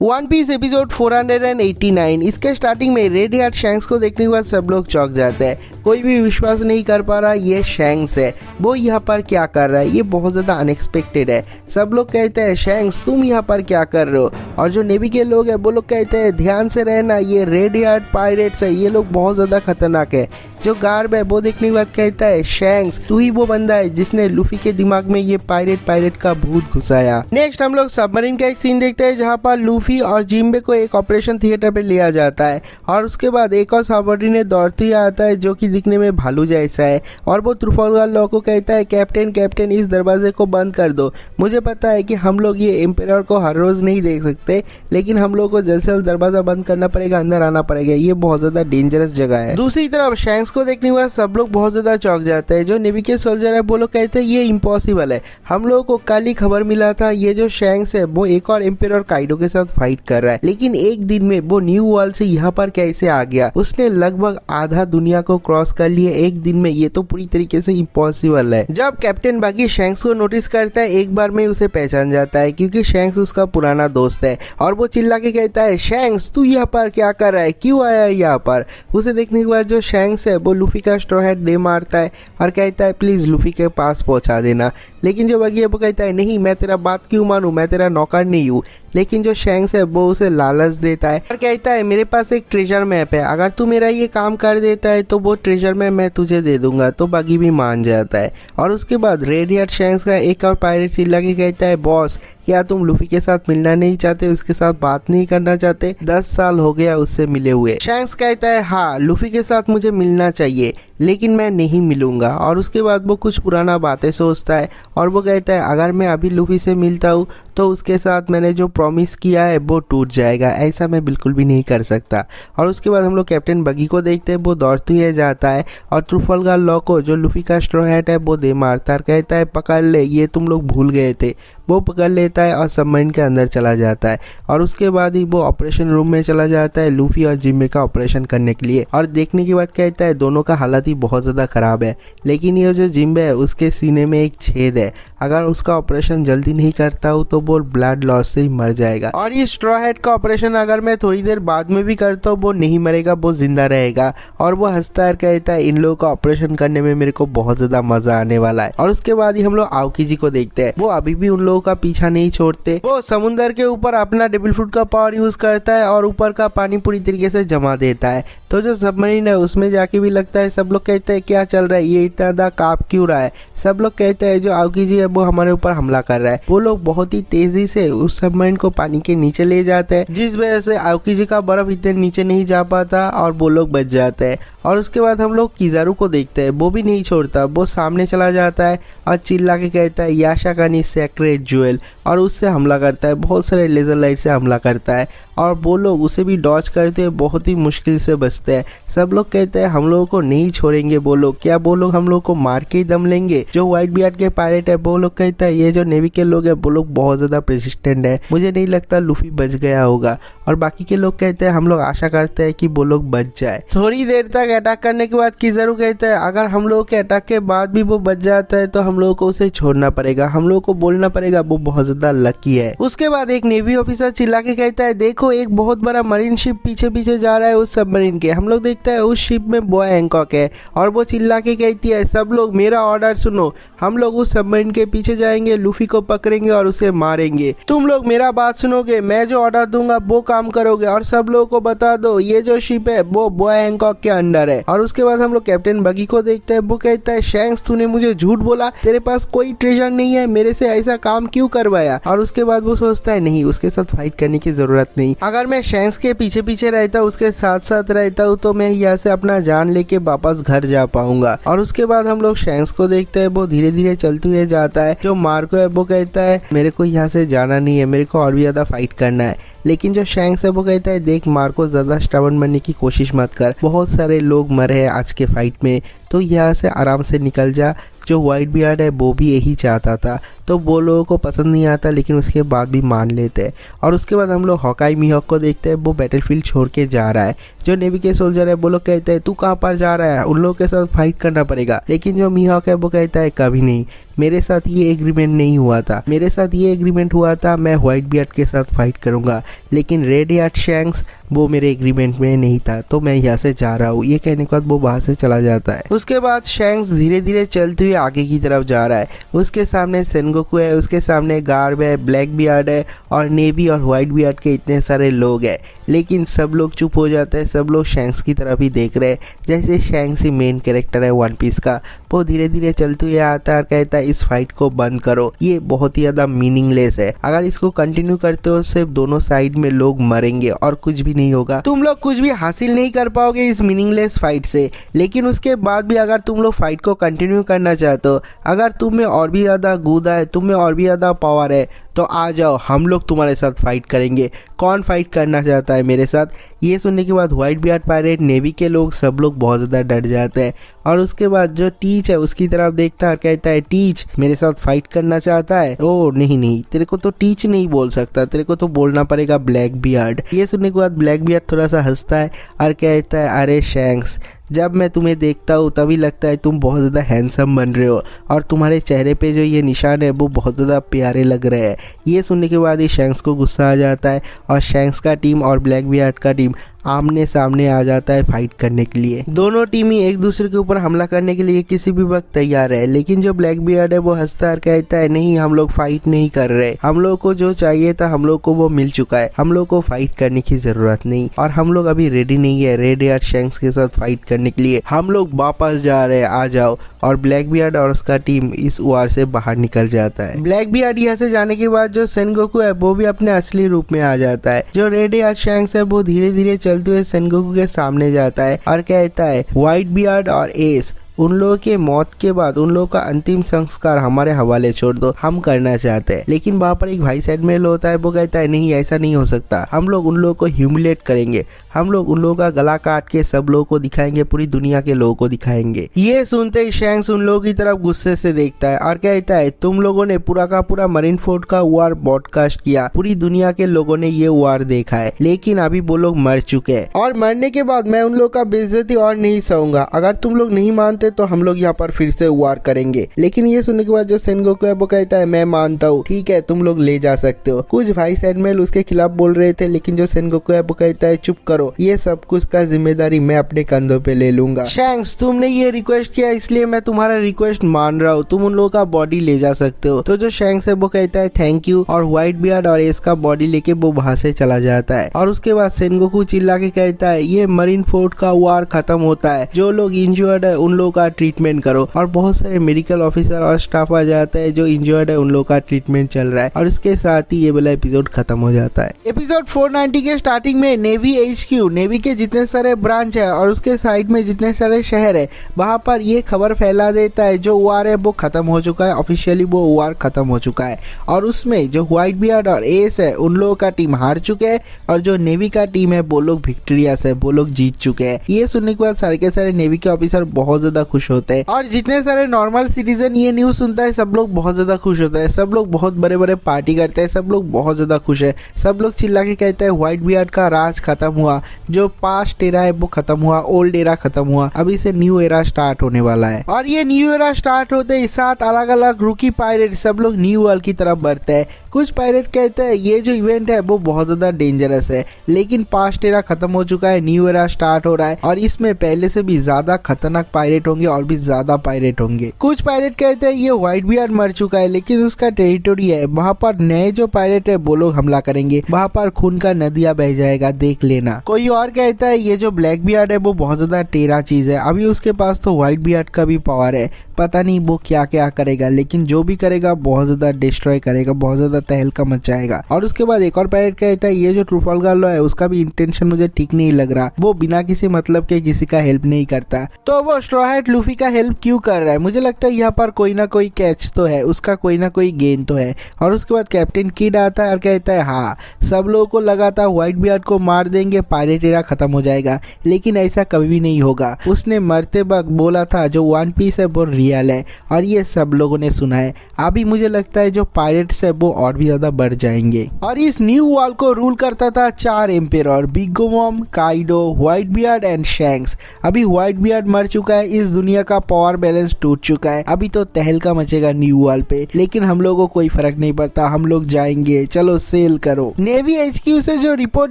One piece episode 489। इसके starting में red heart shanks को देखने के बाद सब लोग चौंक जाते हैं। कोई भी विश्वास नहीं कर पा रहा ये शैंक्स है, वो यहाँ पर क्या कर रहा है, ये बहुत ज़्यादा अनएक्सपेक्टेड है। सब लोग कहते हैं शैंक्स तुम यहाँ पर क्या कर रहे हो, और जो नेवी के लोग हैं वो लोग कहते हैं ध्यान से रहना, ये रेड हार्ट पायरेट्स है, ये लोग बहुत ज़्यादा खतरनाक है। जो गार्ड है वो देखने के बाद कहता है शैंक्स तू ही वो बंदा है जिसने लूफी के दिमाग में ये पायरेट का भूत घुसाया। नेक्स्ट हम लोग सबमरीन का एक सीन देखते हैं जहाँ पर लूफी और जिम्बे को एक ऑपरेशन थिएटर पे लिया जाता है, और उसके बाद एक और सबमरीन दौड़ते ही आता है जो कि दिखने में भालू जैसा है, और वो ट्रफालगर लॉ को कहता है कैप्टन इस दरवाजे को बंद कर दो। मुझे पता है कि हम लोग ये एम्पेरर को हर रोज नहीं देख सकते, लेकिन हम लोग को जल्द से जल्द दरवाजा बंद करना पड़ेगा, अंदर आना पड़ेगा, ये बहुत ज्यादा डेंजरस जगह है। दूसरी तरफ शैंक्स को देखने के बाद सब लोग बहुत ज्यादा चौंक जाते हैं। जो नेवी के सोल्जर है वो लोग कहते हैं ये इम्पॉसिबल है, हम लोगों को कल ही खबर मिला था ये जो शैंक्स है वो एक और एम्पेरर काइडो के साथ फाइट कर रहा है, लेकिन एक दिन में वो न्यू वर्ल्ड से यहाँ पर कैसे आ गया, उसने लगभग आधा दुनिया को क्रॉस कर लिया एक दिन में, ये तो पूरी तरीके से इम्पॉसिबल है। जब कैप्टन बगी शैंक्स को नोटिस करता है एक बार में उसे पहचान जाता है क्योंकि शैंक्स उसका पुराना दोस्त है, और वो चिल्ला के कहता है शैंक्स तू यहाँ पर क्या कर रहा है, क्यों आया है यहाँ पर। उसे देखने के बाद जो शैंक्स है वो लूफी का स्ट्रॉ हैट दे मारता है और कहता है प्लीज लूफी के पास पहुंचा देना, लेकिन जो बगी है वो कहता है नहीं मैं तेरा बात क्यों मानूं, मैं तेरा नौकर नहीं हूँ। लेकिन जो शैंक्स है वो उसे लालच देता है और कहता है मेरे पास एक ट्रेजर मैप है, अगर तू मेरा ये काम कर देता है तो वो ट्रेजर मैप मैं तुझे दे दूंगा। तो बगी भी मान जाता है, और उसके बाद रेड हार्ट शैंक्स का एक और पायरेट चिल्ला के कहता है बॉस क्या तुम लूफी के साथ मिलना नहीं चाहते, उसके साथ बात नहीं करना चाहते, 10 साल हो गया उससे मिले हुए। शैंक्स कहता है हाँ लूफी के साथ मुझे मिलना चाहिए लेकिन मैं नहीं मिलूंगा, और उसके बाद वो कुछ पुराना बातें सोचता है और वो कहता है अगर मैं अभी लूफी से मिलता हूँ तो उसके साथ मैंने जो प्रॉमिस किया है वो टूट जाएगा, ऐसा मैं बिल्कुल भी नहीं कर सकता। और उसके बाद हम लोग कैप्टन बगी को देखते हैं, वो दौड़ते हुए जाता है और ट्रफालगर लॉ को जो लूफी का स्ट्रॉ हैट है वो दे मारता है, कहता है पकड़ ले ये तुम लोग भूल गए थे। वो पकड़ लेता है और सबमरीन के अंदर चला जाता है, और उसके बाद ही वो ऑपरेशन रूम में चला जाता है लूफी और जिम्बे का ऑपरेशन करने के लिए, और देखने के बाद कहता है दोनों का हालत ही बहुत ज़्यादा ख़राब है, लेकिन ये जो जिम्बे है उसके सीने में एक छेद है, अगर उसका ऑपरेशन जल्दी नहीं करता हूँ तो वो ब्लड लॉस से ही मर जाएगा, और ये स्ट्रॉ हैट का ऑपरेशन अगर मैं थोड़ी देर बाद में भी करता हूँ वो नहीं मरेगा, वो जिंदा रहेगा। और वो हंसता है कहता है इन लोगों का ऑपरेशन करने में मेरे को बहुत ज़्यादा मजा आने वाला है। और उसके बाद ही हम लोग आओकी जी को देखते हैं, वो अभी भी उन लोगों का पीछा नहीं छोड़ते, वो समुद्र के ऊपर अपना डेविल फ्रूट का पावर यूज करता है और ऊपर का पानी पूरी तरीके से जमा देता है। तो जो सबमरीन है उसमें जाके भी लगता है, सब लोग कहते हैं क्या चल रहा है, ये इतना ज्यादा कांप क्यों रहा है। सब लोग कहते हैं जो आओकी जी है वो हमारे ऊपर हमला कर रहा है। वो लोग बहुत ही तेजी से उस सबमरीन को पानी के नीचे ले जाते हैं, जिस वजह से आओकी जी का बर्फ इतने नीचे नहीं जा पाता और वो लोग बच जाते हैं। और उसके बाद हम लोग किजारू को देखते हैं, वो भी नहीं छोड़ता, वो सामने चला जाता है और चिल्ला के कहता है याशा कानी सेक्रेट ज्वेल, और उससे हमला करता है, बहुत सारे लेजर लाइट से हमला करता है, और वो लोग उसे भी डॉज करते हैं, बहुत ही मुश्किल से बचते हैं। सब लोग कहते हैं हम लोगों को नहीं छोड़ेंगे वो लोग, क्या वो लोग हम लोग को मार के ही दम लेंगे। जो व्हाइट बियर्ड के पायरेट है वो लोग कहता है ये जो नेवी के लोग है वो लोग बहुत ज्यादा प्रेसिस्टेंट है, मुझे नहीं लगता लूफी बच गया होगा। और बाकी के लोग कहते हैं हम लोग आशा करते हैं कि वो लोग बच जाए। थोड़ी देर तक अटैक करने के बाद किजारू कहता है अगर हम लोग के अटैक के बाद भी वो बच जाता है तो हम लोगों को उसे छोड़ना पड़ेगा, हम लोगों को बोलना पड़ेगा वो बहुत ज्यादा लकी है। उसके बाद एक नेवी ऑफिसर चिल्ला के कहता है देखो एक बहुत बड़ा मरीन शिप पीछे पीछे जा रहा है उस सबमरीन के। हम लोग देखता है उस शिप में बॉय हैंकॉक है, और वो चिल्ला के कहती है सब लोग मेरा ऑर्डर सुनो, हम लोग उस सबमरीन के पीछे जाएंगे, लूफी को पकड़ेंगे और उसे मारेंगे, तुम लोग मेरा बात सुनोगे, मैं जो ऑर्डर दूंगा वो काम करोगे, और सब लोगों को बता दो ये जो शिप है वो बॉय हैंकॉक के अंडर है। और उसके बाद हम लोग कैप्टन बगी को देखते हैं, वो कहता है शैंक्स तूने मुझे झूठ बोला, तेरे पास कोई ट्रेजर नहीं है, मेरे से ऐसा काम क्यों करवाया। और उसके बाद वो सोचता है नहीं उसके साथ फाइट करने की जरूरत नहीं, अगर मैं शैंक्स के पीछे पीछे रहता उसके साथ साथ रहता हूँ तो मैं यहाँ से अपना जान लेके वापस घर जा पाऊंगा। और उसके बाद हम लोग शैंक्स को देखते हैं, वो धीरे धीरे चलते हुए जाता है। जो मार्को है वो कहता है मेरे को यहाँ से जाना नहीं है, मेरे को और भी ज्यादा फाइट करना है, लेकिन जो शैंक्स है वो कहता है देख मार्को ज्यादा स्टबर्न बनने की कोशिश मत कर, बहुत सारे लोग मरे हैं आज के फाइट में, तो यहाँ से आराम से निकल जा। जो व्हाइट बियर्ड है वो भी यही चाहता था, तो वो लोगों को पसंद नहीं आता लेकिन उसके बाद भी मान लेते हैं। और उसके बाद हम लोग हॉकाई मीहॉक को देखते हैं, वो बैटलफील्ड छोड़ के जा रहा है। जो नेवी के सोल्जर है वो लोग कहते हैं तू कहाँ पर जा रहा है, उन लोगों के साथ फाइट करना पड़ेगा, लेकिन जो मीहॉक है वो कहता है कभी नहीं, मेरे साथ ये एग्रीमेंट नहीं हुआ था, मेरे साथ ये एग्रीमेंट हुआ था मैं व्हाइट बियर्ड के साथ फाइट करूंगा, लेकिन रेड हार्ट शैंक्स वो मेरे एग्रीमेंट में नहीं था, तो मैं यहाँ से जा रहा हूँ। ये कहने के बाद वो वहाँ से चला जाता है। उसके बाद शैंक्स धीरे धीरे चलते हुए आगे की तरफ जा रहा है। उसके सामने सेनगोकू है, उसके सामने गार्ब है, ब्लैक बियर्ड है और नेवी और व्हाइट बियर्ड के इतने सारे लोग हैं, लेकिन सब लोग चुप हो जाते हैं। सब लोग शैंक्स की तरफ ही देख रहे हैं, जैसे शैंक्स ही मेन कैरेक्टर है वन पीस का। वो धीरे धीरे चलते हुए आता है और कहता है इस फाइट को बंद करो, ये बहुत ही ज़्यादा मीनिंगलेस है। अगर इसको कंटिन्यू करते हो सिर्फ दोनों साइड में लोग मरेंगे और कुछ भी नहीं होगा, तुम लोग कुछ भी हासिल नहीं कर पाओगे इस मीनिंगलेस फाइट से। लेकिन उसके बाद भी अगर तुम लोग फाइट को कंटिन्यू करना चाहते हो, अगर तुम में और भी ज़्यादा गुदा है, तुम में और भी ज़्यादा पावर है, तो आ जाओ, हम लोग तुम्हारे साथ फाइट करेंगे। कौन फाइट करना चाहता है मेरे साथ? ये सुनने के बाद व्हाइट बियर्ड पायरेट, नेवी के लोग सब लोग बहुत ज़्यादा डर जाते हैं। और उसके बाद जो टीच है उसकी तरफ देखता है और कहता है टीच मेरे साथ फाइट करना चाहता है? ओ नहीं नहीं, तेरे को तो टीच नहीं बोल सकता, तेरे को तो बोलना पड़ेगा ब्लैक बियर्ड। ये सुनने के बाद ब्लैक बियर्ड थोड़ा सा हंसता है और कहता है अरे शैंक्स, जब मैं तुम्हें देखता हूँ तभी लगता है तुम बहुत ज़्यादा हैंडसम बन रहे हो और तुम्हारे चेहरे पे जो ये निशान है वो बहुत ज़्यादा प्यारे लग रहे हैं। ये सुनने के बाद ही शैंक्स को गुस्सा आ जाता है और शैंक्स का टीम और ब्लैक बियर्ड का टीम आमने सामने आ जाता है फाइट करने के लिए। दोनों टीम ही एक दूसरे के ऊपर हमला करने के लिए किसी भी वक्त तैयार है, लेकिन जो ब्लैक बियर्ड है वो हंसता और कहता है नहीं, हम लोग फाइट नहीं कर रहे, हम लोग को जो चाहिए था हम लोग को वो मिल चुका है, हम लोग को फाइट करने की जरूरत नहीं और हम लोग अभी रेडी नहीं है रेड हार्ट शैंक्स के साथ फाइट करने के लिए, हम लोग वापस जा रहे हैं, आ जाओ। और ब्लैक बियर्ड और उसका टीम इस वार से बाहर निकल जाता है। ब्लैक बियर्ड यहाँ से जाने के बाद जो सेनगोकू है वो भी अपने असली रूप में आ जाता है। जो रेड हार्ट शैंक्स है वो धीरे धीरे चलते हुए सेनगोकू के सामने जाता है और कहता है व्हाइट बियर्ड और एस, उन लोगों के मौत के बाद उन लोगों का अंतिम संस्कार हमारे हवाले छोड़ दो, हम करना चाहते हैं। लेकिन वहाँ पर एक वाइस एडमिरल होता है, वो कहता है नहीं ऐसा नहीं हो सकता, हम लोग उन लोगों को ह्यूमिलेट करेंगे, हम लोग उन लोगों का गला काट के सब लोगों को दिखाएंगे, पूरी दुनिया के लोगों को दिखाएंगे। ये सुनते ही शैंक्स उन लोगों की तरफ गुस्से से देखता है और कहता है तुम लोगों ने पूरा का पूरा मरीन फोर्ट का वार ब्रॉडकास्ट किया, पूरी दुनिया के लोगों ने ये वार देखा है, लेकिन अभी वो लोग मर चुके हैं और मरने के बाद मैं उन लोगों का बेइज्जती और नहीं सहूंगा। अगर तुम लोग नहीं मानते तो हम लोग यहाँ पर फिर से वार करेंगे। लेकिन ये सुनने के बाद जो सेनगोकू है वो कहता है मैं मानता हूँ, ठीक है तुम लोग ले जा सकते हो। कुछ वाइस एडमिरल उसके खिलाफ बोल रहे थे, लेकिन जो सेनगोकू है वो कहता है चुप करो, ये सब कुछ का जिम्मेदारी मैं अपने कंधों पे ले लूंगा। शैंक्स, तुमने ये रिक्वेस्ट किया इसलिए मैं तुम्हारा रिक्वेस्ट मान रहा हूँ, तुम उन लोगों का बॉडी ले जा सकते हो। तो जो शैंक्स है वो कहता है थैंक यू और व्हाइट बियर्ड और एस का बॉडी लेके वो वहां से चला जाता है। और उसके बाद सेनगोकू चिल्ला के कहता है ये मरीन फोर्ट का वार खत्म होता है, जो लोग इंजर्ड है उन लोगों का ट्रीटमेंट करो। और बहुत सारे मेडिकल ऑफिसर और स्टाफ आ जाता है, जो इंजर्ड है उन लोगों का ट्रीटमेंट चल रहा है। और इसके साथ ही ये वाला एपिसोड खत्म हो जाता है। एपिसोड 490 के स्टार्टिंग में नेवी HQ, नेवी के जितने सारे ब्रांच है और उसके साइड में जितने सारे शहर है, वहां पर ये खबर फैला देता है जो वार है वो खत्म हो चुका है, ऑफिशियली वो वार खत्म हो चुका है। और उसमें जो व्हाइट बियर्ड और एस है उन लोगों का टीम हार चुके हैं और जो नेवी का टीम है वो लोग विक्टोरियस है, वो लोग जीत चुके हैं। ये सुनने के बाद सारे के सारे नेवी के ऑफिसर बहुत ज्यादा खुश होते हैं और जितने सारे नॉर्मल सिटीजन ये न्यूज सुनता है सब लोग बहुत ज्यादा खुश होता है, सब लोग बहुत बड़े बड़े पार्टी करते हैं, सब लोग बहुत ज्यादा खुश है। सब लोग चिल्ला के कहते हैं व्हाइट बियर्ड का राज खत्म हुआ, जो पास्ट एरा है वो खत्म हुआ, ओल्ड एरा खत्म हुआ, अभी से न्यू एरा स्टार्ट होने वाला है। और ये न्यू एरा स्टार्ट होते ही 7 अलग अलग रूकी पायरेट सब लोग न्यू वर्ल्ड की तरफ बढ़ते हैं। कुछ पायरेट कहते हैं ये जो इवेंट है वो बहुत ज्यादा डेंजरस है, लेकिन पास्ट एरा खत्म हो चुका है, न्यू एरा स्टार्ट हो रहा है और इसमें पहले से भी ज्यादा खतरनाक पायरेट होंगे और भी ज्यादा पायरेट होंगे। कुछ पायरेट कहते हैं ये व्हाइट बियर्ड मर चुका है, लेकिन उसका टेरिटोरी है, वहाँ पर नए जो पायरेट है वो लोग हमला करेंगे, वहाँ पर खून का नदिया बह जाएगा, देख लेना। कोई और कहता है ये जो ब्लैक बियर्ड है वो बहुत ज्यादा टेरा चीज है, अभी उसके पास तो व्हाइट बियर्ड का भी पावर है, पता नहीं वो क्या क्या करेगा, लेकिन जो भी करेगा बहुत ज्यादा डिस्ट्रॉय करेगा, बहुत ज्यादा तहलका मचाएगा। और उसके बाद एक और पायरेट कहता है ये जो ट्रूफालगर लॉ है उसका भी इंटेंशन मुझे ठीक नहीं लग रहा, वो बिना किसी मतलब के किसी का हेल्प नहीं करता, तो वो स्ट्रॉ हैट लूफी का हेल्प क्यों कर रहा है? मुझे लगता है यहाँ पर कोई ना कोई कैच तो है, उसका कोई ना कोई गेन तो है। और उसके बाद कैप्टन किड आता है और कहता है हाँ, सब लोगों को लगा था व्हाइट बियर्ड को मार देंगे पायरेट एरा खत्म हो जाएगा, लेकिन ऐसा कभी भी नहीं होगा। उसने मरते वक्त बोला था जो वन पीस है वो रियल है और ये सब लोगों ने सुना है। अभी मुझे लगता है जो पायरेट्स है वो और भी ज्यादा बढ़ जाएंगे। और इस न्यू वॉल को रूल करता था 4 एम्पेरर, बिग मोम, Kaido, white beard and shanks. अभी व्हाइट बियर्ड मर चुका है, इस दुनिया का पावर बैलेंस टूट चुका है, अभी तो तहलका मचेगा न्यू वर्ल्ड पे, लेकिन हम लोगों को कोई फर्क नहीं पड़ता, हम लोग जाएंगे, चलो सेल करो। नेवी HQ से जो रिपोर्ट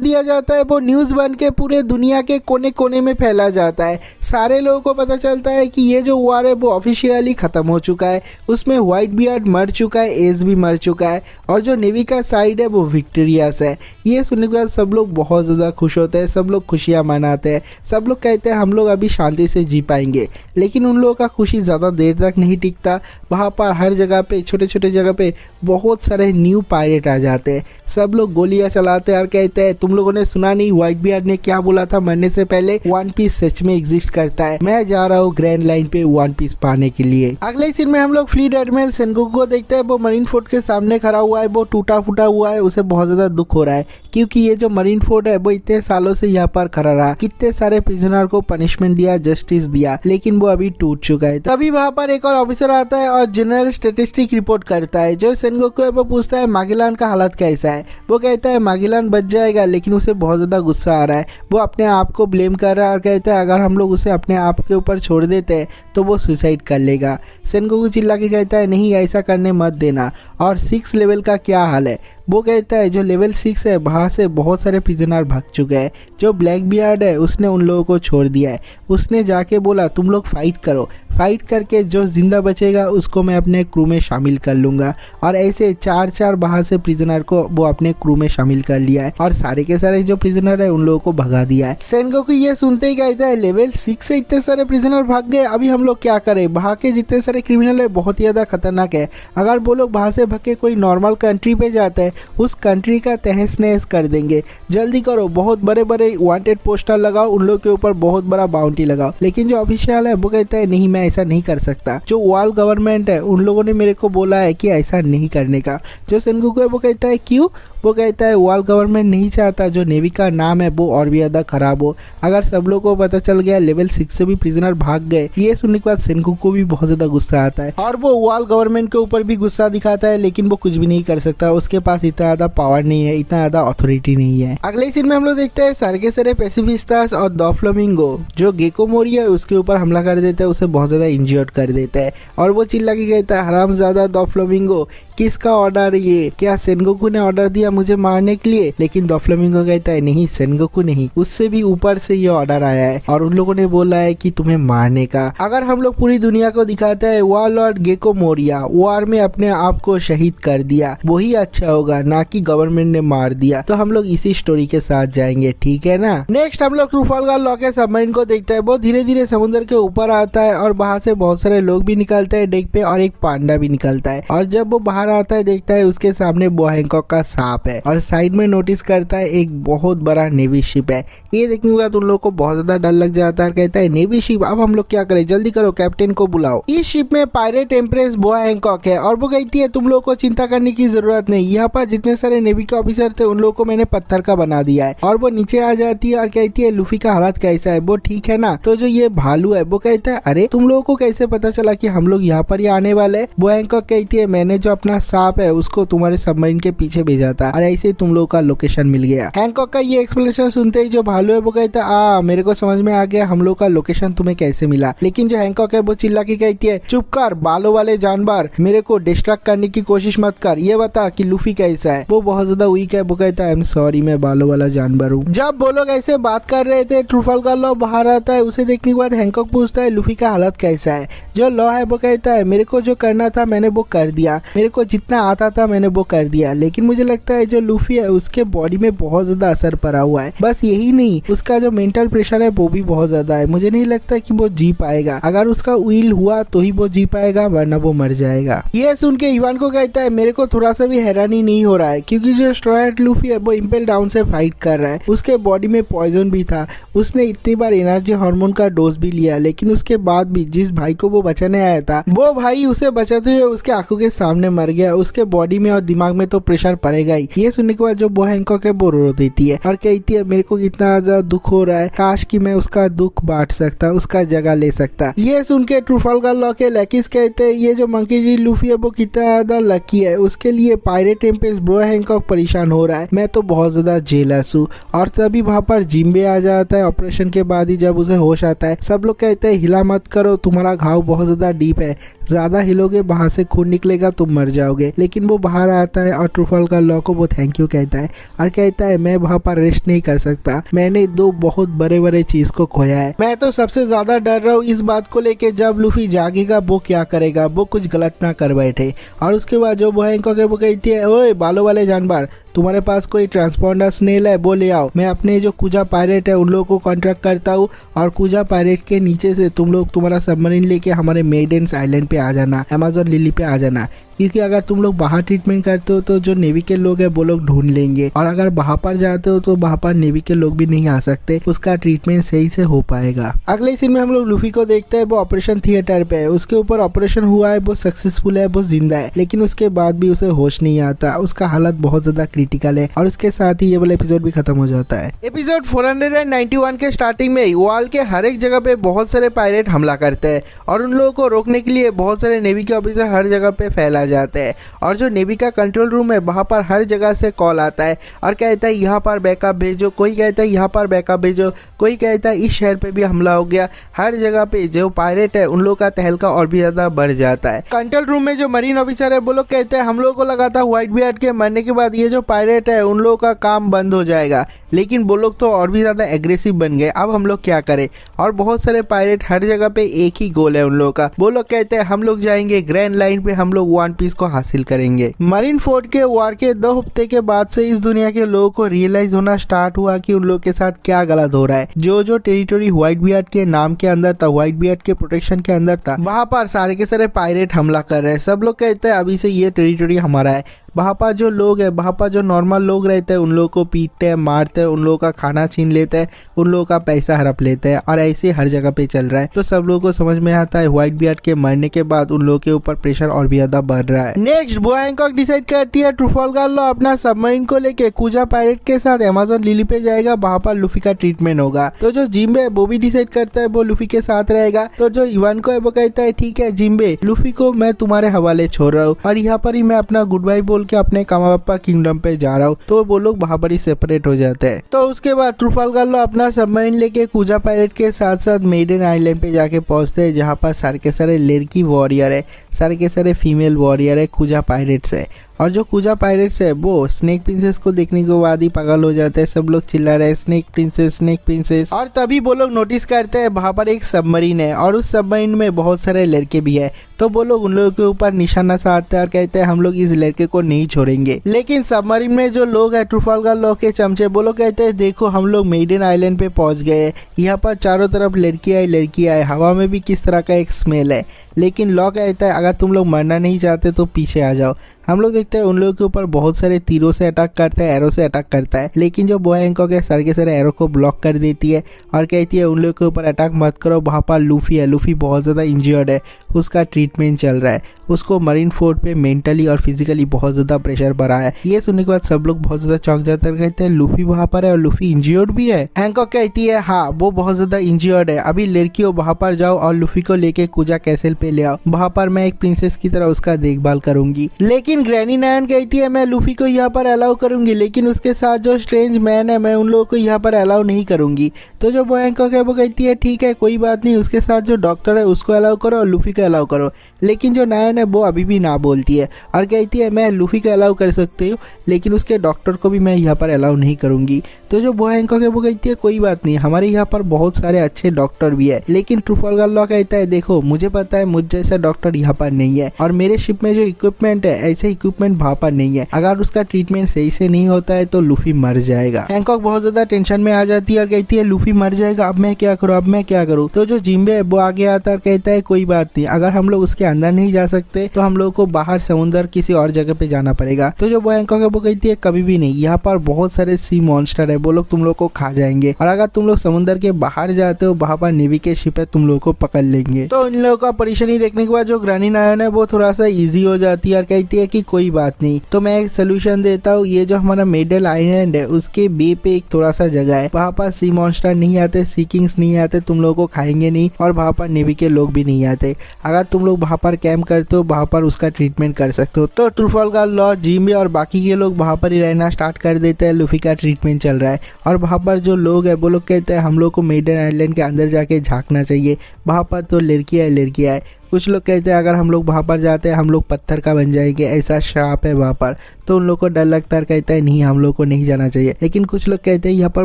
दिया जाता है वो न्यूज बन के पूरे दुनिया के कोने कोने में फैला जाता है। सारे लोगों को पता चलता है कि ये जो वॉर है वो ऑफिशियली खत्म हो चुका है, उसमें व्हाइट बियर्ड मर चुका है, एज भी मर चुका है और जो नेवी का साइड है वो विक्टोरियस है। ये सुनने के बाद सब लोग बहुत ज़्यादा खुश होते हैं, सब लोग खुशियाँ मनाते हैं, सब लोग कहते हैं हम लोग अभी शांति से जी पाएंगे। लेकिन उन लोगों का खुशी ज़्यादा देर तक नहीं टिकता। वहाँ पर हर जगह पे छोटे छोटे जगह पे बहुत सारे न्यू पायरेट आ जाते हैं, सब लोग गोलियां चलाते हैं और कहते हैं तुम लोगों ने सुना नहीं व्हाइट बियर्ड ने क्या बोला था मरने से पहले, वन पीस सच में एग्जिस्ट करता है, मैं जा रहा हूँ ग्रैंड लाइन पे वन पीस पाने के लिए। अगले सीन में हम लोग फ्लीट एडमिरल सेनगोकू को देखते हैं, वो मरीन फोर्ट के सामने खड़ा हुआ है, वो टूटा फूटा हुआ है, उसे बहुत ज्यादा दुख हो रहा है क्योंकि ये जो मरीन फोर्ट है वो इतने सालों से यहाँ पर खड़ा रहा, कितने सारे प्रिजनर को पनिशमेंट दिया, जस्टिस दिया, लेकिन वो अभी टूट चुका है। तभी वहाँ पर एक और ऑफिसर आता है और जनरल स्टेटिस्टिक रिपोर्ट करता है। जो सेनगोकू है वो पूछता है मागेलान का हालत कैसा है, वो कहता है मागेलान बच जाएगा, लेकिन उसे बहुत ज्यादा गुस्सा आ रहा है, वो अपने आप को ब्लेम कर रहा है और कहता है अगर हम लोग उसे अपने आप के ऊपर छोड़ देते हैं तो वो सुसाइड कर लेगा। सेनगोकू चिल्ला के कहता है नहीं ऐसा करने मत देना। और 6 लेवल का क्या हाल है, वो कहता है जो लेवल 6 है वहाँ से बहुत सारे प्रिजनर भाग चुके हैं, जो ब्लैक बियर्ड है उसने उन लोगों को छोड़ दिया है, उसने जाके बोला तुम लोग फाइट करो, फाइट करके जो जिंदा बचेगा उसको मैं अपने क्रू में शामिल कर लूंगा। और ऐसे 4 बाहर से प्रिजनर को वो अपने क्रू में शामिल कर लिया है और सारे के सारे जो प्रिजनर है उन लोगों को भगा दिया है। सेनगोकू ये सुनते ही कहता है लेवल 6 से इतने सारे प्रिजनर भाग गए, अभी हम लोग क्या करें, वहाँ के जितने सारे क्रिमिनल है बहुत ही ज्यादा खतरनाक है, अगर वो लोग वहाँ से भाग के कोई नॉर्मल कंट्री पे जाते हैं उस कंट्री का तहस नहस कर देंगे, जल्दी करो, बहुत बड़े बड़े वांटेड पोस्टर लगाओ, उन लोग के ऊपर बहुत बड़ा बाउंटी लगाओ। लेकिन जो ऑफिशियल है वो कहता है नहीं मैं ऐसा नहीं कर सकता, जो वर्ल्ड गवर्नमेंट है उन लोगों ने मेरे को बोला है कि ऐसा नहीं करने का। जो सेनगोकू है वो कहता है क्यों, वो कहता है वर्ल्ड गवर्नमेंट नहीं चाहता जो नेवी का नाम है वो और भी ज्यादा खराब हो, अगर सब लोगों को पता चल गया लेवल 6 से भी प्रिजनर भाग गए। ये सुनने के बाद सेनगोकू को भी बहुत ज्यादा गुस्सा आता है और वो वर्ल्ड गवर्नमेंट के ऊपर भी गुस्सा दिखाता है, लेकिन वो कुछ भी नहीं कर सकता, उसके पास इतना ज्यादा पावर नहीं है, इतना ज्यादा अथॉरिटी नहीं है। अगले सीन में हम लोग देखते हैं सारे के सारे पेसिफिस्टास और डोफ्लामिंगो जो गेको मोरी है उसके ऊपर हमला कर देता है, उसे बहुत ज्यादा इंजर्ड कर देता है और वो चिल्ला के कहता है हरामजादा डोफ्लामिंगो किसका ऑर्डर, ये क्या सेनगोकू ने ऑर्डर दिया मुझे मारने के लिए। लेकिन डोफ्लामिंगो कहता है नहीं सेनगोकू नहीं, उससे भी ऊपर से ये ऑर्डर आया है और उन लोगों ने बोला है कि तुम्हें मारने का। अगर हम लोग पूरी दुनिया को दिखाते हैं वारलॉर्ड गेको मोरिया वार में अपने आप को शहीद कर दिया, वही अच्छा होगा, ना कि गवर्नमेंट ने मार दिया, तो हम लोग इसी स्टोरी के साथ जाएंगे, ठीक है ना। नेक्स्ट हम लोग ट्रूफालगर लॉ के सबमरीन को देखते हैं, वो धीरे धीरे समुद्र के ऊपर आता है और वहां से बहुत सारे लोग भी निकलते हैं डेक पे और एक पांडा भी निकलता है और जब वो बाहर आता है देखता है उसके सामने बो हैंकॉक का सांप है और साइड में नोटिस करता है एक बहुत बड़ा नेवी शिप है। ये देखने के बाद उन लोगों को बहुत ज्यादा डर लग जाता है, कहता है नेवी शिप, अब हम लोग क्या करें, जल्दी करो कैप्टन को बुलाओ। इस शिप में पायरेट एम्प्रेस बो हैंकॉक है और वो कहती है तुम लोगों को चिंता करने की जरूरत नहीं, यहाँ पर जितने सारे नेवी के ऑफिसर थे उन लोगों को मैंने पत्थर का बना दिया है। और वो नीचे आ जाती है और कहती है लूफी का हालत कैसा है, वो ठीक है ना। तो जो ये भालू है वो कहता है अरे तुम लोगों को कैसे पता चला कि हम लोग यहाँ पर ही आने वाले। बो हैंकॉक कहती है मैंने जो अपना सांप है उसको तुम्हारे सबमरीन के पीछे भेजा था और ऐसे तुम लोगों का लोकेशन मिल गया। हैंकॉक का ये एक्सप्लेनेशन सुनते ही जो भालू है वो कहता है मेरे को समझ में आ गया हम लोग का लोकेशन तुम्हें कैसे मिला। लेकिन जो हैंकॉक है वो चिल्ला के कहती है चुप कर बालों वाले जानवर, मेरे को डिस्ट्रैक्ट करने की कोशिश मत कर, ये बता कि लूफी कैसा है। वो बहुत ज्यादा वीक है, वो कहता है आई एम सॉरी मैं बालों वाला जानवर हूँ। जब वो लोग ऐसे बात कर रहे थे ट्रूफालगर लॉ बाहर आता है, उसे देखने के बाद हैंकॉक पूछता है लूफी का हालत कैसा है। जो लॉ है वो कहता है मेरे को जो करना था मैंने वो कर दिया, मेरे को जितना आता था मैंने वो कर दिया, लेकिन मुझे लगता है जो लूफी है उसके बॉडी में बहुत ज्यादा असर पड़ा हुआ है, बस यही नहीं उसका जो मेंटल प्रेशर है वो भी बहुत ज्यादा है, मुझे नहीं लगता कि वो जी पाएगा, अगर उसका व्हील हुआ तो ही वो जी पाएगा वरना वो मर जाएगा। ये सुन के इवान को कहता है मेरे को थोड़ा सा भी हैरानी नहीं हो रहा है क्योंकि जो स्ट्रॉयड लूफी है वो इम्पेल डाउन से फाइट कर रहा है, उसके बॉडी में पॉइजन भी था, उसने इतनी बार एनर्जी हार्मोन का डोज भी लिया, लेकिन उसके बाद भी जिस भाई को वो बचाने आया था वो भाई उसे बचाते हुए उसके आंखों के सामने मर गया। उसके बॉडी में और दिमाग में तो प्रेशर पड़ेगा ही, ये सुनने के बाद जो बो हैंकॉक है वो रो देती है और कहती है मेरे को कितना ज्यादा दुख हो रहा है, काश कि मैं उसका दुख बांट सकता, उसका जगह ले सकता। ये सुन के ट्राफल्गर लॉ के लकीज कहते हैं ये जो मंकी डी लूफी है वो कितना ज्यादा लकी है, उसके लिए पायरेट टेम्पेस्ट बो हैंकॉक परेशान हो रहा है, मैं तो बहुत ज्यादा जेलस हूँ। और तभी वहां पर जिम्बे आ जाता है। ऑपरेशन के बाद ही जब उसे होश आता है सब लोग कहते हैं हिला मत करो, तुम्हारा घाव बहुत ज्यादा डीप है, ज्यादा हिलोगे बाहर से खून निकलेगा, तुम मर जाओगे। लेकिन वो बाहर आता है और ट्राफल्गर लॉ को वो थैंक यू कहता है और कहता है मैं वहां पर रेस्ट नहीं कर सकता, मैंने दो बहुत बड़े बड़े चीज को खोया है। मैं तो सबसे ज्यादा डर रहा हूँ इस बात को लेके जब लूफी जागेगा वो क्या करेगा, वो कुछ गलत ना कर बैठे। और उसके बाद जो बो हैंकॉक है वो कहती है ओए बालों वाले जानवर, तुम्हारे पास कोई ट्रांसपोंडर स्नेल है वो ले आओ, मैं अपने जो कुजा पायरेट है उन लोगों को कॉन्ट्रैक्ट करता हूँ और कुजा पायरेट के नीचे से तुम लोग तुम्हारा सबमरीन लेके हमारे मेडेंस आइलैंड पे आ जाना, अमेज़न लिली पे आ जाना, क्योंकि अगर तुम लोग बाहर ट्रीटमेंट करते हो तो जो नेवी के लोग हैं वो लोग ढूंढ लेंगे और अगर वहां पर जाते हो तो वहां पर नेवी के लोग भी नहीं आ सकते, उसका ट्रीटमेंट सही से हो पाएगा। अगले सीन में हम लोग लूफी को देखते हैं, वो ऑपरेशन थिएटर पे है, उसके ऊपर ऑपरेशन हुआ है, वो सक्सेसफुल है, वो जिंदा है, लेकिन उसके बाद भी उसे होश नहीं आता, उसका हालत बहुत ज्यादा क्रिटिकल है। और उसके साथ ही ये वाला एपिसोड भी खत्म हो जाता है। एपिसोड 491 के स्टार्टिंग में वॉल के हर एक जगह पे बहुत सारे पायरेट हमला करते हैं और उन लोगों को रोकने के लिए बहुत सारे नेवी के ऑफिसर हर जगह पे फैला जाते हैं और जो नेवी का कंट्रोल रूम है वहां पर हर जगह से कॉल आता है और कहता है यहाँ पर बैकअप भेजो, कोई कहता है यहाँ पर बैकअप भेजो, कोई कहता है इस शहर पे भी हमला हो गया। हर जगह पे जो पायरेट है उन लोगों का तहलका और भी ज्यादा बढ़ जाता है। कंट्रोल रूम में जो मरीन ऑफिसर है वो लोग कहते हैं हम लोगों को लगा था व्हाइट बियर्ड के मरने के बाद ये जो पायरेट है उन लोगों का काम बंद हो जाएगा, लेकिन वो लोग तो और भी ज्यादा एग्रेसिव बन गए, अब हम लोग क्या करें। और बहुत सारे पायरेट हर जगह पे एक ही गोल है उन लोगों का, वो लोग कहते हैं हम लोग जाएंगे ग्रैंड लाइन पे, हम लोग वन पीस को हासिल करेंगे। मरीन फोर्ट के वार के 2 हफ्ते के बाद से इस दुनिया के लोगों को रियलाइज होना स्टार्ट हुआ कि उन लोगों के साथ क्या गलत हो रहा है। जो टेरिटोरी व्हाइट बियर्ड के नाम के अंदर था, व्हाइट बियर्ड के प्रोटेक्शन के अंदर था, वहां पर सारे के सारे पायरेट हमला कर रहे हैं। सब लोग कहते हैं अभी से ये टेरिटोरी हमारा है। वहाँ पर जो लोग हैं, वहाँ पर जो नॉर्मल लोग रहते हैं उन लोगों को पीटते हैं, मारते हैं, उन लोगों का खाना छीन लेते हैं, उन लोगों का पैसा हड़प लेते हैं और ऐसे हर जगह पे चल रहा है। तो सब लोगों को समझ में आता है व्हाइट बियर्ड के मरने के बाद उन लोगों के ऊपर प्रेशर और भी ज्यादा बढ़ रहा है। नेक्स्ट बो हैंकॉक डिसाइड करती है ट्राफल्गर लॉ अपना सबमरीन को लेके कुजा पायरेट के साथ अमेज़न लिली पे जाएगा, वहाँ पर लूफी का ट्रीटमेंट होगा। तो जो जिम्बे है वो भी डिसाइड करता है वो लूफी के साथ रहेगा। तो जो इवान को है वो कहता है ठीक है जिम्बे, लूफी को मैं तुम्हारे हवाले छोड़ रहा हूँ और यहाँ पर ही मैं अपना गुड बाय बोल के अपने कामापापा किंगडम पे जा रहा हूँ। तो वो लोग वहाँ पर ही सेपरेट हो जाते हैं। तो उसके बाद ट्राफल्गर लॉ अपना सबमरीन लेके कुजा पायरेट के साथ साथ मेडन आइलैंड पे जाके पहुंचते हैं, जहाँ पर सारे के सारे लड़की वॉरियर है, सारे के सारे फीमेल वॉरियर है, कुजा पायरेट्स है। और जो कुजा पायरेट्स है वो स्नेक प्रिंसेस को देखने के बाद ही पागल हो जाते हैं, सब लोग चिल्ला रहे हैं स्नेक प्रिंसेस, स्नेक प्रिंसेस। और तभी वो लोग नोटिस करते हैं वहाँ पर एक सबमरीन है और उस सबमरीन में बहुत सारे लड़के भी है। तो वो लोग उन लोगों के ऊपर निशाना साधते हैं और कहते हैं हम लोग इस लड़के को नहीं छोड़ेंगे। लेकिन सबमरीन में जो लोग है ट्राफल्गर लॉ के चमचे, वो लोग कहते हैं देखो हम लोग मेडन आइलैंड पे पहुंच गए, यहाँ पर चारों तरफ लड़की है, हवा में भी किस तरह का एक स्मेल है। लेकिन लॉ कहता है अगर तुम लोग मरना नहीं चाहते तो पीछे आ जाओ। हम लोग देखते हैं उन लोगों के ऊपर बहुत सारे तीरों से अटैक करता है, एरो से अटैक करता है, लेकिन जो बो हैंकॉक है सारे के सारे एरो को ब्लॉक कर देती है और कहती है उन लोगों के ऊपर अटैक मत करो। वहाँ पर लूफी है, लूफी बहुत ज़्यादा इंजर्ड है, उसका ट्रीटमेंट चल रहा है, उसको मरीन फोर्ट पे मेंटली और फिजिकली बहुत ज़्यादा प्रेशर पड़ा है। ये सुनने के बाद सब लोग बहुत ज़्यादा चौंक जाते हैं, कहते हैं लूफी वहाँ पर है और लूफी इंजर्ड भी है। हैंकॉक कहती है हाँ वो बहुत ज़्यादा इंजर्ड है, अभी लड़कियों वहाँ पर जाओ और लूफी को लेके कुजा कैसल पे ले आओ, वहाँ पर मैं एक प्रिंसेस की तरह उसका देखभाल करूंगी। लेकिन ग्रैनी नायन कहती है मैं लूफी को यहाँ पर अलाउ करूंगी, लेकिन उसके साथ जो स्ट्रेंज मैन है मैं उन लोगों को यहाँ पर अलाउ नहीं करूंगी। तो जो बो हैंकॉक है वो कहती है ठीक है कोई बात नहीं, उसके साथ जो डॉक्टर है उसको अलाउ करो और लूफी को अलाउ करो। लेकिन जो नायन है वो अभी भी ना बोलती है और कहती है मैं लूफी को अलाउ कर सकती हूँ, लेकिन उसके डॉक्टर को भी मैं यहाँ पर अलाउ नहीं करूंगी। तो जो बो हैंकॉक है वो कहती है कोई बात नहीं, हमारे यहाँ पर बहुत सारे अच्छे डॉक्टर भी है। लेकिन ट्राफल्गर लॉ कहता है देखो मुझे पता है मुझ जैसा डॉक्टर यहाँ पर नहीं है और मेरे शिप में जो इक्विपमेंट है ऐसे इक्विपमेंट वहाँ पर नहीं है, अगर उसका ट्रीटमेंट सही से नहीं होता है तो लूफी मर जाएगा। हैंकॉक बहुत ज्यादा टेंशन में आ जाती है और कहती है लूफी मर जाएगा, अब मैं क्या करूँ, अब मैं क्या करूँ। तो जो जिम्बे है वो आगे आता है और कहता है कोई बात नहीं, अगर हम लोग उसके अंदर नहीं जा सकते तो हम लोग को बाहर समुद्र किसी और जगह पे जाना पड़ेगा। तो जो हैंकॉक है वो कहती है कभी भी नहीं, यहाँ पर बहुत सारे सी मॉन्स्टर है, वो लोग तुम लोग को खा जाएंगे और अगर तुम लोग समुद्र के बाहर जाते हो वहाँ पर नेवी के शिप है तुम लोग को पकड़ लेंगे। तो इन लोगों का परेशानी देखने के बाद जो ग्रैनी नायन है वो थोड़ा सा इजी हो जाती है और कहती है कि कि कोई बात नहीं, तो मैं एक सोल्यूशन देता हूँ। ये जो हमारा मेडल आइलैंड है उसके बे पे एक थोड़ा सा जगह है, वहाँ पर सी मॉन्स्टर नहीं आते, सी किंग्स नहीं आते, तुम लोगों को खाएंगे नहीं, और वहाँ पर नेवी के लोग भी नहीं आते। अगर तुम लोग वहाँ पर कैंप करते हो, वहाँ पर उसका ट्रीटमेंट कर सकते हो। तो ट्राफल्गर लॉ, जिम्बे और बाकी के लोग वहाँ पर ही रहना स्टार्ट कर देते हैं। लूफी का ट्रीटमेंट चल रहा है और वहाँ पर जो लोग है वो लोग कहते हैं हम लोग को मेडल आइलैंड के अंदर जाके झांकना चाहिए, वहाँ पर तो लड़कियाँ है। कुछ लोग कहते हैं अगर हम लोग वहाँ पर जाते हैं हम लोग पत्थर का बन जाएंगे, ऐसा श्राप है वहाँ पर, तो उन लोग को डर लगता है, कहता है नहीं हम लोग को नहीं जाना चाहिए। लेकिन कुछ लोग कहते हैं यहाँ पर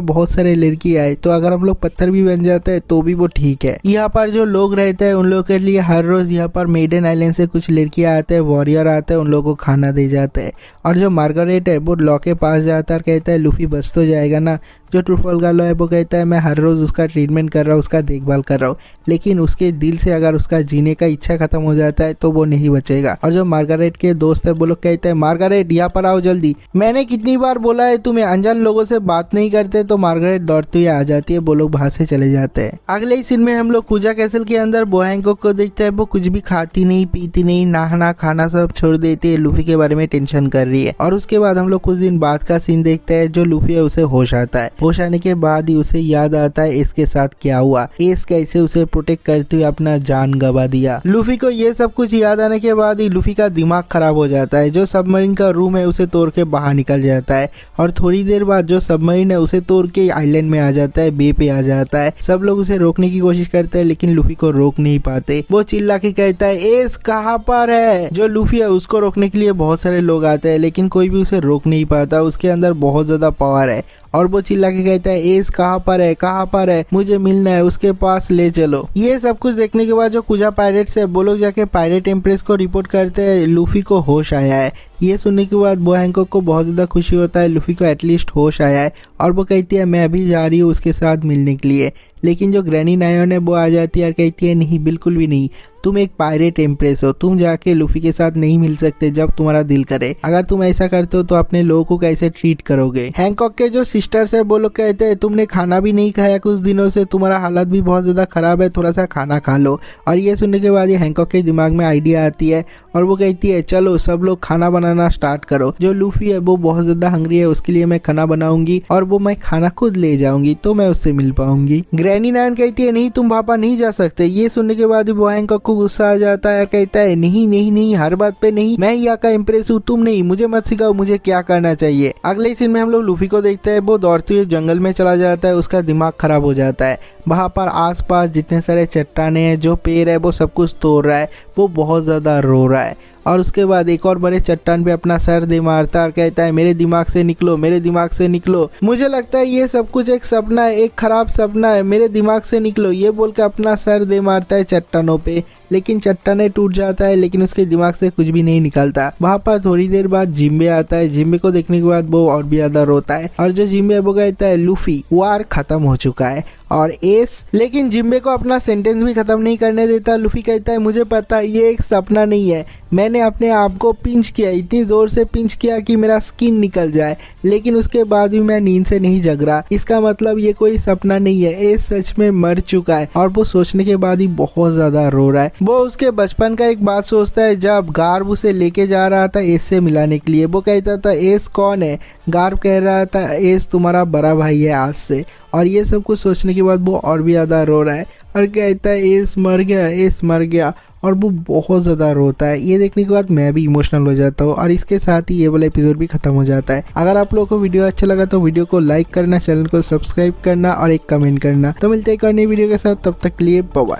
बहुत सारे लड़की आए, तो अगर हम लोग पत्थर भी बन जाते हैं तो भी वो ठीक है। यहाँ पर जो लोग रहते हैं उन लोगों के लिए हर रोज यहाँ पर मेडन आइलैंड से कुछ लड़कियाँ आते हैं, वॉरियर आते हैं, उन लोगों को खाना दे जाते हैं। और जो मार्गरेट है वो लॉ के पास जाता है और कहता है लूफी बच तो जाएगा ना। जो ट्राफल्गर लॉ है वो कहता है मैं हर रोज उसका ट्रीटमेंट कर रहा हूँ, उसका देखभाल कर रहा हूँ, लेकिन उसके दिल से अगर उसका जीने का इच्छा खत्म हो जाता है तो वो नहीं बचेगा। और जो मार्गरेट के दोस्त है वो लोग कहते हैं मार्गरेट यहाँ पर आओ जल्दी, मैंने कितनी बार बोला है तुम्हें अनजान लोगों से बात नहीं करते। तो मार्गरेट दौड़ती हुई आ जाती है, वो लोग वहां से चले जाते हैं। अगले ही सीन में हम लोग कुजा कैसल के अंदर बो हैंकॉक को देखते हैं। वो कुछ भी खाती नहीं, पीती नहीं, नहाना खाना सब छोड़ देती है, लूफी के बारे में टेंशन कर रही है। और उसके बाद हम लोग कुछ दिन बाद का सीन देखते हैं। जो लूफी है उसे होश आता है, होश आने के बाद ही उसे याद आता है इसके साथ क्या हुआ, एस कैसे उसे प्रोटेक्ट करते हुए अपना जान गवा दिया। लूफी को ये सब कुछ याद आने के बाद ही लूफी का दिमाग खराब हो जाता है। जो सबमरीन का रूम है उसे तोड़ के बाहर निकल जाता है और थोड़ी देर बाद जो सबमरीन है उसे तोड़ के आइलैंड में आ जाता है, बे पे आ जाता है। सब लोग उसे रोकने की कोशिश करते हैं लेकिन लूफी को रोक नहीं पाते। वो चिल्ला के कहता है एस कहाँ पर है। जो लूफी है उसको रोकने के लिए बहुत सारे लोग आते हैं लेकिन कोई भी उसे रोक नहीं पाता, उसके अंदर बहुत ज्यादा पावर है। और वो चिल्ला के कहता है एस कहाँ पर है, कहाँ पर है, मुझे मिलना है, उसके पास ले चलो। ये सब कुछ देखने के बाद जो कुजा पायरेट्स है वो लोग जाके पायरेट एम्प्रेस को रिपोर्ट करते हैं लूफी को होश आया है। ये सुनने के बाद बो हैंकॉक को बहुत ज्यादा खुशी होता है, लूफी को एटलीस्ट होश आया है। और वो कहती है मैं अभी जा रही हूँ उसके साथ मिलने के लिए। लेकिन जो ग्रैनी नायोन है वो आ जाती है और कहती है नहीं बिल्कुल भी नहीं, तुम एक पायरेट एम्प्रेस हो, तुम जाके लूफी के साथ नहीं मिल सकते जब तुम्हारा दिल करे। अगर तुम ऐसा करते हो तो अपने लोगों को कैसे ट्रीट करोगे। हैंकॉक के जो सिस्टर्स है वो लोग कहते हैं तुमने खाना भी नहीं खाया कुछ दिनों से, तुम्हारा हालत भी बहुत ज्यादा खराब है, थोड़ा सा खाना खा लो। और ये सुनने के बाद ये हैंकॉक के दिमाग में आइडिया आती है और वो कहती है चलो सब लोग खाना बनाना स्टार्ट करो। जो लूफी है वो बहुत ज्यादा हंग्री है, उसके लिए मैं खाना बनाऊंगी और वो मैं खाना खुद ले जाऊंगी तो मैं उससे मिल पाऊंगी। ग्रैनी नायन कहती है नहीं तुम पापा नहीं जा सकते। ये सुनने के बाद वो हैंकॉक को गुस्सा आ जाता है, कहता है नहीं नहीं नहीं हर बात पे नहीं, मैं यहाँ का इम्प्रेस हूँ, तुम नहीं, मुझे मत सिखाओ मुझे क्या करना चाहिए। अगले सीन में हम लोग लूफी को देखते हैं, वो दौड़ते हुए जंगल में चला जाता है, उसका दिमाग खराब हो जाता है। वहाँ पर आसपास जितने सारे चट्टाने हैं, जो पेड़ है वो सब कुछ तोड़ रहा है, वो बहुत ज्यादा रो रहा है। और उसके बाद एक और बड़े चट्टान पे अपना सर दे मारता है और कहता है मेरे दिमाग से निकलो, मेरे दिमाग से निकलो, मुझे लगता है ये सब कुछ एक सपना है, एक खराब सपना है, मेरे दिमाग से निकलो। ये बोल के अपना सर दे मारता है चट्टानों पे, लेकिन चट्टाने टूट जाता है लेकिन उसके दिमाग से कुछ भी नहीं निकलता। वहाँ पर थोड़ी देर बाद जिम्बे आता है, जिम्बे को देखने के बाद वो और भी ज्यादा रोता है और जो जिम्बे वो कहता है लूफी वार खत्म हो चुका है और एस, लेकिन जिम्बे को अपना सेंटेंस भी खत्म नहीं करने देता। लूफी कहता है मुझे पता है ये एक सपना नहीं है, मैंने अपने आप को पिंच किया, इतनी जोर से पिंच किया कि मेरा स्किन निकल जाए, लेकिन उसके बाद भी मैं नींद से नहीं जग रहा, इसका मतलब ये कोई सपना नहीं है, एस सच में मर चुका है। और वो सोचने के बाद ही बहुत ज्यादा रो रहा है। वो उसके बचपन का एक बात सोचता है, जब गार्ब उसे लेके जा रहा था एस से मिलाने के लिए, वो कहता था एस कौन है, गार्ब कह रहा था एस तुम्हारा बड़ा भाई है आज से। और ये सब कुछ सोचने के बाद वो और भी ज्यादा रो रहा है और कहता है एस मर गया, एस मर गया, और वो बहुत ज़्यादा रोता है। ये देखने के बाद मैं भी इमोशनल हो जाता हूँ और इसके साथ ही ये वाला एपिसोड भी खत्म हो जाता है। अगर आप लोगों को वीडियो अच्छा लगा तो वीडियो को लाइक करना, चैनल को सब्सक्राइब करना और एक कमेंट करना। तो मिलते हैं एक और नई वीडियो के साथ, तब तक के लिए बाय बाय।